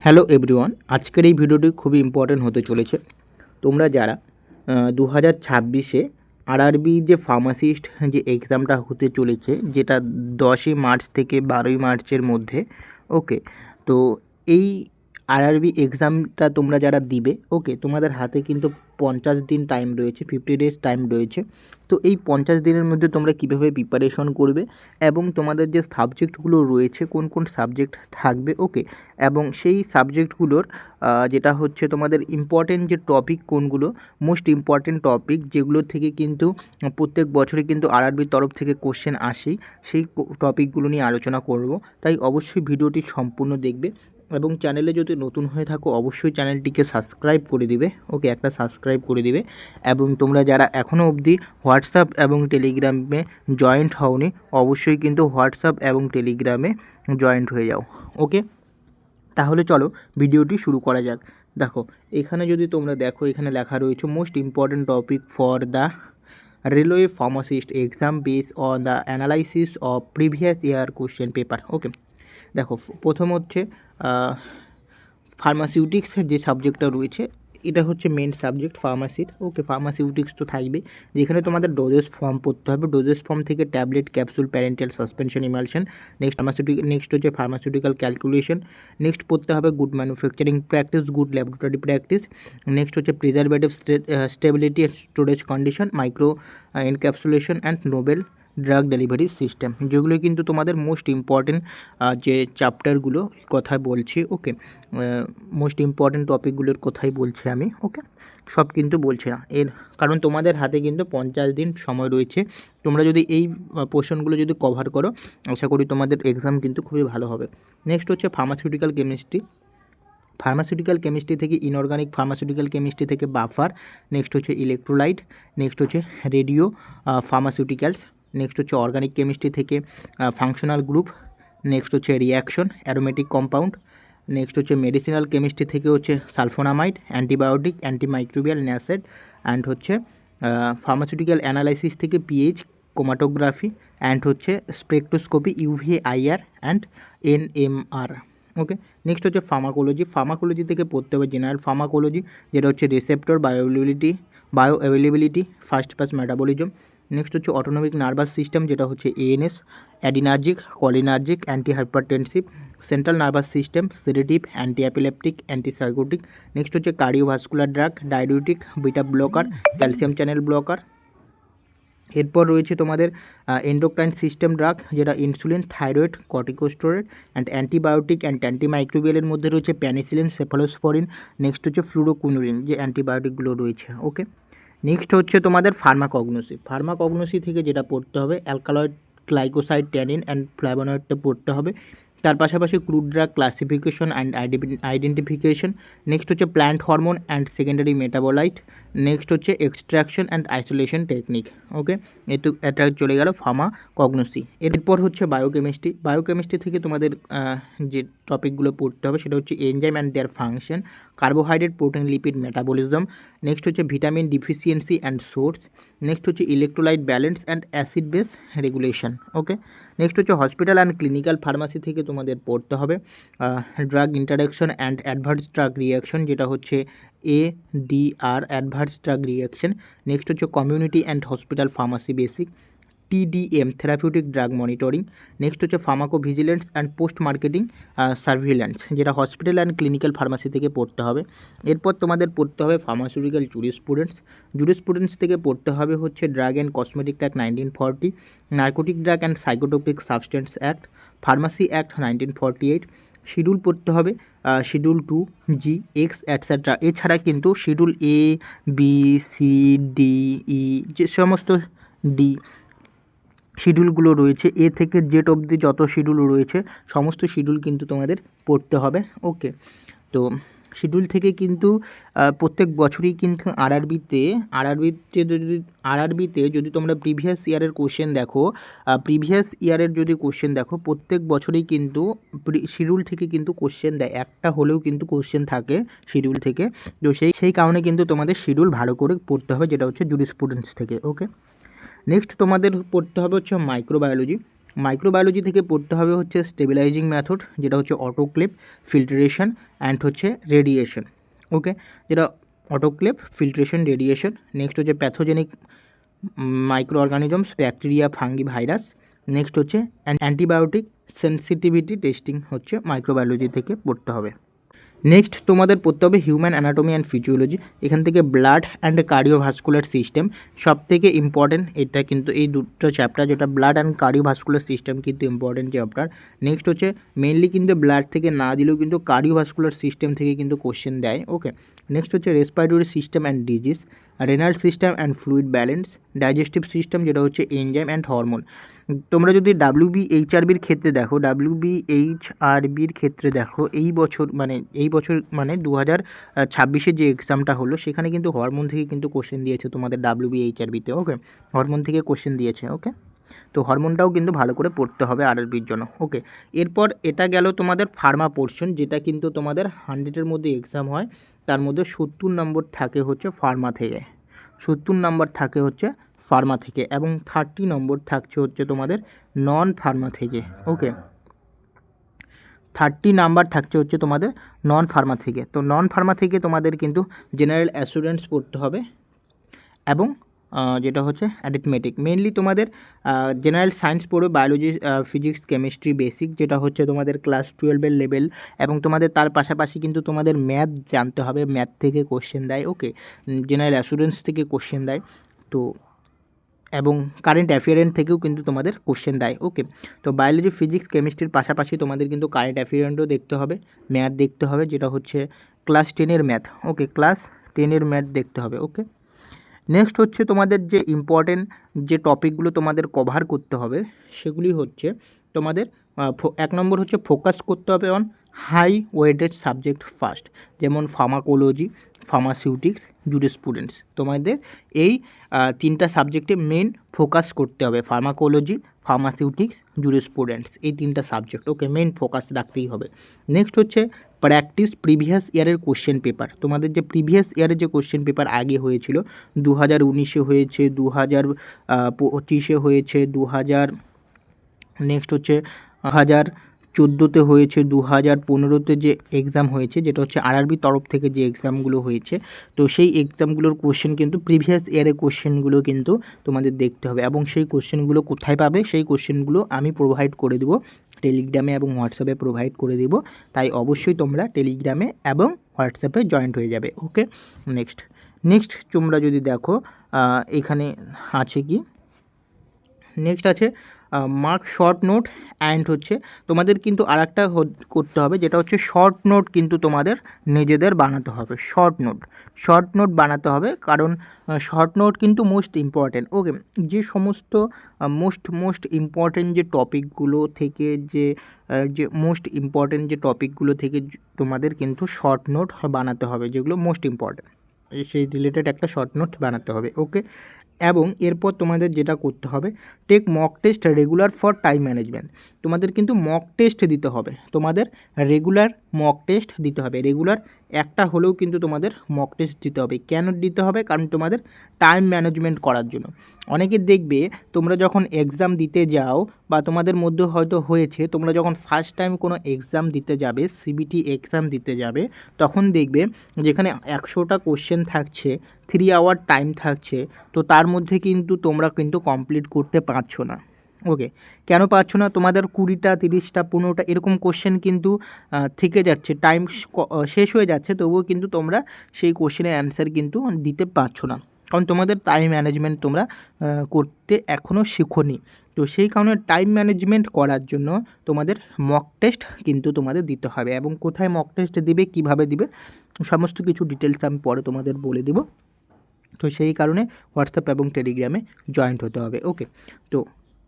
Hello everyone, আজকের এই ভিডিওটি খুবই ইম্পর্টেন্ট হতে চলেছে। তোমরা যারা 2026-এ আরআরবি যে ফার্মাসিস্ট যে এক্সামটা হতে চলেছে, যেটা 10ই মার্চ থেকে 12ই মার্চের মধ্যে, ওকে। তো এই আরআরবি এক্সামটা তোমরা যারা দিবে, ওকে, তোমাদের হাতে কিন্তু 50 দিন টাইম রয়েছে, 50 ডেজ টাইম রয়েছে। তো এই 50 দিনের মধ্যে তোমরা কীভাবে প্রিপারেশন করবে এবং তোমাদের যে সাবজেক্টগুলো রয়েছে কোন কোন সাবজেক্ট থাকবে, ওকে, এবং সেই সাবজেক্টগুলোর যেটা হচ্ছে তোমাদের ইম্পর্টেন্ট যে টপিক কোনগুলো, মোস্ট ইম্পর্টেন্ট টপিক যেগুলো থেকে কিন্তু প্রত্যেক বছরে কিন্তু আরআরবির তরফ থেকে কোশ্চেন আসেই, সেই টপিকগুলো নিয়ে আলোচনা করব। তাই অবশ্যই ভিডিওটি সম্পূর্ণ দেখবে এবং চ্যানেলে যদি নতুন হয়ে থাকো অবশ্যই চ্যানেলটিকে সাবস্ক্রাইব করে দিবে, ওকে, একটা সাবস্ক্রাইব করে দিবে। এবং তোমরা যারা এখনও অবধি হোয়াটসঅ্যাপ এবং টেলিগ্রামে জয়েন্ট হওনি অবশ্যই কিন্তু হোয়াটসঅ্যাপ এবং টেলিগ্রামে জয়েন্ট হয়ে যাও, ওকে। তাহলে চলো ভিডিওটি শুরু করা যাক। দেখো, এখানে যদি তোমরা দেখো, এখানে লেখা রয়েছে most important topic for the railway pharmacist exam base on the analysis of previous year question paper, okay. দেখো, প্রথম হচ্ছে ফার্মাসিউটিক্সের যে সাবজেক্টটা রয়েছে, এটা হচ্ছে মেন সাবজেক্ট ফার্মাসির, ওকে। ফার্মাসিউটিক্স তো থাকবেই, যেখানে তোমাদের ডোজেস ফর্ম পড়তে হবে। ডোজেস ফর্ম থেকে tablet, capsule, parenteral, suspension, emulsion, next হচ্ছে ফার্মাসিউটিক্যাল ক্যালকুলেশন, নেক্সট পড়তে হবে good manufacturing practice, good laboratory practice, next হচ্ছে preservative stability and storage condition, micro encapsulation and novel drug delivery system, যেগুলো কিন্তু তোমাদের মোস্ট ইম্পর্টেন্ট যে চ্যাপ্টারগুলো কথা বলছি, ওকে। মোস্ট ইম্পর্টেন্ট টপিকগুলোর কথাই বলছি আমি, ওকে। সব কিন্তু বলছি না, এর কারণ তোমাদের হাতে কিন্তু 50 দিন সময় রয়েছে। তোমরা যদি এই পোর্শনগুলো যদি কভার করো, আশা করি তোমাদের এক্সাম কিন্তু খুবই ভালো হবে। নেক্সট হচ্ছে ফার্মাসিউটিক্যাল কেমিস্ট্রি থেকে ইনঅর্গানিক ফার্মাসিউটিক্যাল কেমিস্ট্রি থেকে বাফার, নেক্সট হচ্ছে ইলেকট্রোলাইট, নেক্সট হচ্ছে রেডিও ফার্মাসিউটিক্যালস, নেক্সট হচ্ছে অর্গানিক কেমিস্ট্রি থেকে ফাংশনাল গ্রুপ, নেক্সট হচ্ছে রিয়াকশন অ্যারোমেটিক কম্পাউন্ড, নেক্সট হচ্ছে মেডিসিনাল কেমিস্ট্রি থেকে হচ্ছে sulphonamide, antibiotic, antimicrobial, NSAID, and হচ্ছে ফার্মাসিউটিক্যাল অ্যানালাইসিস থেকে পিএইচ, ক্রোমাটোগ্রাফি, অ্যান্ড হচ্ছে spectroscopy, UV IR and NMR, okay. Next হচ্ছে ফার্মাকোলজি থেকে পড়তে হবে জেনারেল ফার্মাকোলজি, যেটা হচ্ছে receptor, bioavailability, first pass metabolism. Next হচ্ছে অটোনমিক নার্ভাস সিস্টেম, যেটা হচ্ছে ANS, adrenergic, cholinergic, antihypertensive, central nervous system, sedative, antiepileptic, antipsychotic. Next হচ্ছে cardiovascular drug, diuretic, beta blocker, calcium channel blocker. এরপর রয়েছে তোমাদের endocrine system drug, যেটা insulin, thyroid, corticosteroid and antibiotic and অ্যান্টিমাইক্রোবিয়ালের মধ্যে রয়েছে প্যানিসিলিন, সেফালোস্পোরিন। নেক্সট হচ্ছে ফ্লুরোকুইনিন, যে অ্যান্টিবায়োটিকগুলো রয়েছে, ওকে। নেক্সট হচ্ছে তোমাদের ফার্মাকগনোসি থেকে যেটা পড়তে হবে অ্যালকালয়েড, গ্লাইকোসাইড, ট্যানিন অ্যান্ড ফ্ল্যাভোনয়েডটা পড়তে হবে। তার পাশাপাশি crude drug classification and identification. Next হচ্ছে plant hormone and secondary metabolite. Next হচ্ছে extraction and isolation technique, okay. এটা চলে গেল ফার্মাকগনোসি। এরপর হচ্ছে বায়োকেমিস্ট্রি থেকে তোমাদের যে টপিকগুলো পড়তে হবে সেটা হচ্ছে enzyme and their function, carbohydrate, protein, lipid metabolism. Next হচ্ছে vitamin deficiency and source. Next হচ্ছে electrolyte balance and acid base regulation, okay. Next হচ্ছে হসপিটাল অ্যান্ড ক্লিনিক্যাল ফার্মাসি থেকে তোমাদের পড়তে হবে drug interaction and adverse drug reaction, যেটা হচ্ছে ADR, adverse drug reaction. Next হচ্ছে community and hospital pharmacy basic, TDM, therapeutic drug monitoring. Next হচ্ছে pharmacovigilance and post marketing surveillance, যেটা হসপিটাল অ্যান্ড ক্লিনিক্যাল ফার্মাসি থেকে পড়তে হবে। এরপর তোমাদের পড়তে হবে ফার্মাসিউটিক্যাল জুরিসপ্রুডেন্স থেকে পড়তে হবে হচ্ছে drug and cosmetic act 1940, narcotic drug and psychotropic substance act, pharmacy act 1948। Schedule পড়তে হবে শিডিউল 2G, X অ্যাটসেট্রা। এছাড়া কিন্তু শিডিউল ABCDE যে সমস্ত ডি শিডিউলগুলো রয়েছে, এ থেকে জেড অবধি যত শিডিউল রয়েছে সমস্ত শিডিউল কিন্তু তোমাদের পড়তে হবে, ওকে। তো শিডিউল থেকে কিন্তু প্রত্যেক বছরই কিন্তু আরআরবিতে যদি তোমরা প্রিভিয়াস ইয়ারের কোশ্চেন দেখো প্রত্যেক বছরই কিন্তু শিডিউল থেকে কিন্তু কোশ্চেন দেয়, একটা হলেও কিন্তু কোশ্চেন থাকে শিডিউল থেকে। তো সেই কারণে কিন্তু তোমাদের শিডিউল ভালো করে পড়তে হবে, যেটা হচ্ছে জুরিসপ্রুডেন্স থেকে, ওকে। নেক্সট তোমাদের পড়তে হবে হচ্ছে মাইক্রোবায়োলজি। মাইক্রোবায়োলজি থেকে পড়তে হবে হচ্ছে স্টেবিলাইজিং মেথড, যেটা হচ্ছে অটোক্লেভ, ফিল্ট্রেশন অ্যান্ড হচ্ছে রেডিয়েশন। ওকে, যেটা অটোক্লেভ, ফিল্ট্রেশন, রেডিয়েশন। নেক্সট হচ্ছে pathogenic micro organisms, bacteria, fungi, virus. Next হচ্ছে অ্যান্টিবায়োটিক সেন্সিটিভিটি টেস্টিং হচ্ছে মাইক্রোবায়োলজি থেকে পড়তে হবে। নেক্সট তোমাদের পড়তে হবে হিউম্যান অ্যানাটমি অ্যান্ড ফিজিওলজি। এখান থেকে ব্লাড অ্যান্ড কার্ডিওভাস্কুলার সিস্টেম সব থেকে ইম্পর্টেন্ট, এটা কিন্তু এই দুটো চ্যাপ্টার, যেটা ব্লাড অ্যান্ড কার্ডিওভাস্কুলার সিস্টেম কিন্তু ইম্পর্টেন্ট চ্যাপ্টার। নেক্সট হচ্ছে মেনলি কিন্তু ব্লাড থেকে না দিলেও কিন্তু কার্ডিওভাস্কুলার সিস্টেম থেকে কিন্তু কোশ্চেন দেয়। ওকে, নেক্সট হচ্ছে respiratory system and disease, renal system and fluid balance, digestive system যেটা হচ্ছে এনজাইম অ্যান্ড হরমোন। তোমরা যদি WBHRBর ক্ষেত্রে দেখো, WBHRBর ক্ষেত্রে দেখো এই বছর মানে 2026-এ যে এক্সামটা হলো সেখানে কিন্তু হরমোন থেকে কিন্তু কোশ্চেন দিয়েছে তোমাদের WBHRBতে। ওকে, হরমোন থেকে কোশ্চেন দিয়েছে। ওকে, তো হরমোনটাও কিন্তু ভালো করে পড়তে হবে আরআরবির জন্য। ওকে, এরপর এটা গেল তোমাদের ফার্মা পোর্শন, যেটা কিন্তু তোমাদের 100-এর মধ্যে এক্সাম হয়, তার মধ্যে 70 নম্বর থাকে হচ্ছে ফার্মা থেকে, 70 নম্বর থাকে হচ্ছে ফার্মা থেকে, এবং 30 নম্বর থাকছে হচ্ছে তোমাদের নন ফার্মা থেকে। ওকে, 30 নাম্বার থাকছে হচ্ছে তোমাদের নন ফার্মা থেকে। তো নন ফার্মা থেকে তোমাদের কিন্তু জেনারেল অ্যাসুরেন্স পড়তে হবে, এবং যেটা হচ্ছে অ্যারিথমেটিক। মেনলি তোমাদের জেনারেল সায়েন্স পড়বে, বায়োলজি, ফিজিক্স, কেমিস্ট্রি বেসিক, যেটা হচ্ছে তোমাদের ক্লাস 12-এর লেভেল, এবং তোমাদের তার পাশাপাশি কিন্তু তোমাদের ম্যাথ জানতে হবে, ম্যাথ থেকে কোশ্চেন দেয়। ওকে, জেনারেল অ্যাসুরেন্স থেকে কোশ্চেন দেয়, তো এবং কারেন্ট অ্যাফেয়ারেন্স থেকেও কিন্তু তোমাদের কোশ্চেন দেয়। ওকে, তো বায়োলজি, ফিজিক্স, কেমিস্ট্রির পাশাপাশি তোমাদের কিন্তু কারেন্ট অ্যাফেয়ারেন্সও দেখতে হবে, ম্যাথ দেখতে হবে, যেটা হচ্ছে ক্লাস 10-এর ম্যাথ। ওকে, ক্লাস 10-এর ম্যাথ দেখতে হবে। ওকে, নেক্সট হচ্ছে তোমাদের যে ইম্পর্টেন্ট যে টপিকগুলো তোমাদের কভার করতে হবে সেগুলি হচ্ছে তোমাদের 1 নম্বর হচ্ছে ফোকাস করতে হবে on high weighted subject first, যেমন ফার্মাকোলজি, ফার্মাসিউটিক্স, জুরিসপ্রুডেন্স। তোমাদের এই 3টা সাবজেক্টে মেন ফোকাস করতে হবে, ফার্মাকোলজি, ফার্মাসিউটিক্স, জুরিসপ্রুডেন্স, এই 3টা সাবজেক্ট। ওকে, মেন ফোকাস রাখতেই হবে। নেক্সট হচ্ছে প্র্যাকটিস প্রিভিয়াস ইয়ারের কোশ্চেন পেপার। তোমাদের যে প্রিভিয়াস ইয়ারের যে কোশ্চেন পেপার আগে হয়েছিল, 2019-এ হয়েছে, 2025-এ হয়েছে, নেক্সট হচ্ছে 2014-তে হয়েছে, 2015-তে যে এক্সাম হয়েছে, যেটা হচ্ছে আরআরবি তরফ থেকে যে এক্সামগুলো হয়েছে, তো সেই এক্সামগুলোর কোশ্চেন কিন্তু প্রিভিয়াস ইয়ারের কোশ্চেনগুলো কিন্তু তোমাদের দেখতে হবে, এবং সেই কোশ্চেনগুলো কোথায় পাবে, সেই কোশ্চেনগুলো আমি প্রোভাইড করে দেবো টেলিগ্রামে এবং হোয়াটসঅ্যাপে প্রোভাইড করে দেবো, তাই অবশ্যই তোমরা টেলিগ্রামে এবং হোয়াটসঅ্যাপে জয়েন্ট হয়ে যাবে। ওকে, নেক্সট তোমরা যদি দেখো এখানে আছে কি, নেক্সট আছে মার্ক শর্ট নোট অ্যান্ড হচ্ছে তোমাদের কিন্তু আর একটা করতে হবে, যেটা হচ্ছে শর্ট নোট কিন্তু তোমাদের নিজেদের বানাতে হবে। শর্ট নোট বানাতে হবে, কারণ শর্ট নোট কিন্তু মোস্ট ইম্পর্ট্যান্ট। ওকে, যে সমস্ত মোস্ট ইম্পর্ট্যান্ট যে টপিকগুলো থেকে যে মোস্ট ইম্পর্ট্যান্ট যে টপিকগুলো থেকে তোমাদের কিন্তু শর্ট নোট বানাতে হবে, যেগুলো মোস্ট ইম্পর্ট্যান্ট, সেই রিলেটেড একটা শর্ট নোট বানাতে হবে। ওকে, এবং এরপর তোমাদের যেটা করতে হবে, take mock test regular for time management. তোমাদের কিন্তু মক টেস্ট দিতে হবে, তোমাদের রেগুলার মক টেস্ট দিতে হবে, রেগুলার একটা হলেও কিন্তু তোমাদের মক টেস্ট দিতে হবে। কেন দিতে হবে? কারণ তোমাদের টাইম ম্যানেজমেন্ট করার জন্য। অনেকে দেখবে তোমরা যখন এক্সাম দিতে যাও, বা তোমাদের মধ্যে হয়তো হয়েছে, তোমরা যখন ফার্স্ট টাইম কোনো এক্সাম দিতে যাবে, সিবিটি এক্সাম দিতে যাবে, তখন দেখবে যেখানে 100টা কোশ্চেন থাকছে, 3 আওয়ার টাইম থাকছে, তো তার মধ্যে কিন্তু তোমরা কিন্তু কমপ্লিট করতে পারছো না। ওকে, কেন পারছো না? তোমাদের 20টা, 30টা, 15টা এরকম কোশ্চেন কিন্তু থেকে যাচ্ছে, টাইম শেষ হয়ে যাচ্ছে, তবুও কিন্তু তোমরা সেই কোশ্চেনের অ্যান্সার কিন্তু দিতে পারছো না, কারণ তোমাদের টাইম ম্যানেজমেন্ট তোমরা করতে এখনও শেখোনি। তো সেই কারণে টাইম ম্যানেজমেন্ট করার জন্য তোমাদের মক টেস্ট কিন্তু তোমাদের দিতে হবে, এবং কোথায় মক টেস্ট দিবে, কিভাবে দিবে, সমস্ত কিছু ডিটেলস আমি পরে তোমাদের বলে দেবো। তো সেই কারণে হোয়াটসঅ্যাপ এবং টেলিগ্রামে জয়েন্ট হতে হবে। ওকে, তো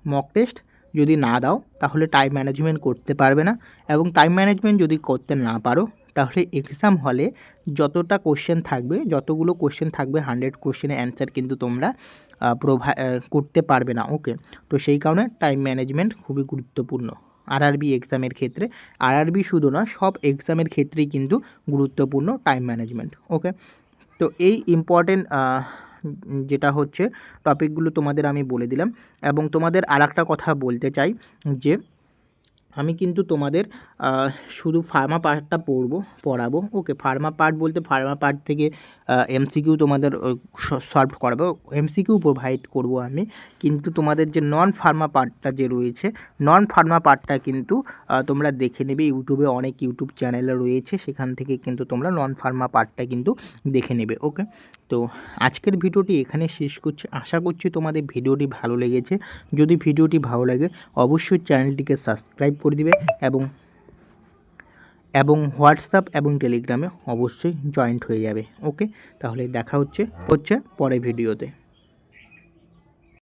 মক টেস্ট যদি না দাও তাহলে টাইম ম্যানেজমেন্ট করতে পারবে না, এবং টাইম ম্যানেজমেন্ট যদি করতে না পারো তাহলে এক্সাম হলে যতগুলো কোশ্চেন থাকবে 100 কোশ্চেনের অ্যান্সার কিন্তু তোমরা করতে পারবে না। ওকে, তো সেই কারণে টাইম ম্যানেজমেন্ট খুবই গুরুত্বপূর্ণ আরআরবি এক্সামের ক্ষেত্রে। আরআরবি শুধু না, সব এক্সামের ক্ষেত্রেই কিন্তু গুরুত্বপূর্ণ টাইম ম্যানেজমেন্ট। ওকে, তো এই ইম্পর্টেন্ট যেটা হচ্ছে টপিকগুলো তোমাদের আমি বলে দিলাম। এবং তোমাদের আরেকটা কথা বলতে চাই যে আমি কিন্তু তোমাদের শুধু ফার্মা পার্টটা পড়াবো। ওকে, ফার্মা পার্ট বলতে ফার্মা পার্ট থেকে এমসিকিউ তোমাদের সলভ করাবো, এমসিকিউ প্রোভাইড করব আমি। কিন্তু তোমাদের যে নন ফার্মা পার্টটা যে রয়েছে, নন ফার্মা পার্টটা কিন্তু তোমরা দেখে নেবে, ইউটিউবে অনেক ইউটিউব চ্যানেলে রয়েছে, সেখান থেকে কিন্তু তোমরা নন ফার্মা পার্টটা কিন্তু দেখে নেবে। ওকে, তো আজকের ভিডিওটি এখানে শেষ করছি। আশা করছি তোমাদের ভিডিওটি ভালো লেগেছে। যদি ভিডিওটি ভালো লাগে অবশ্যই চ্যানেলটিকে সাবস্ক্রাইব করে দিবে এবং হোয়াটসঅ্যাপ এবং টেলিগ্রামে অবশ্যই জয়েন্ট হয়ে যাবে। ওকে, তাহলে দেখা হচ্ছে পরের ভিডিওতে।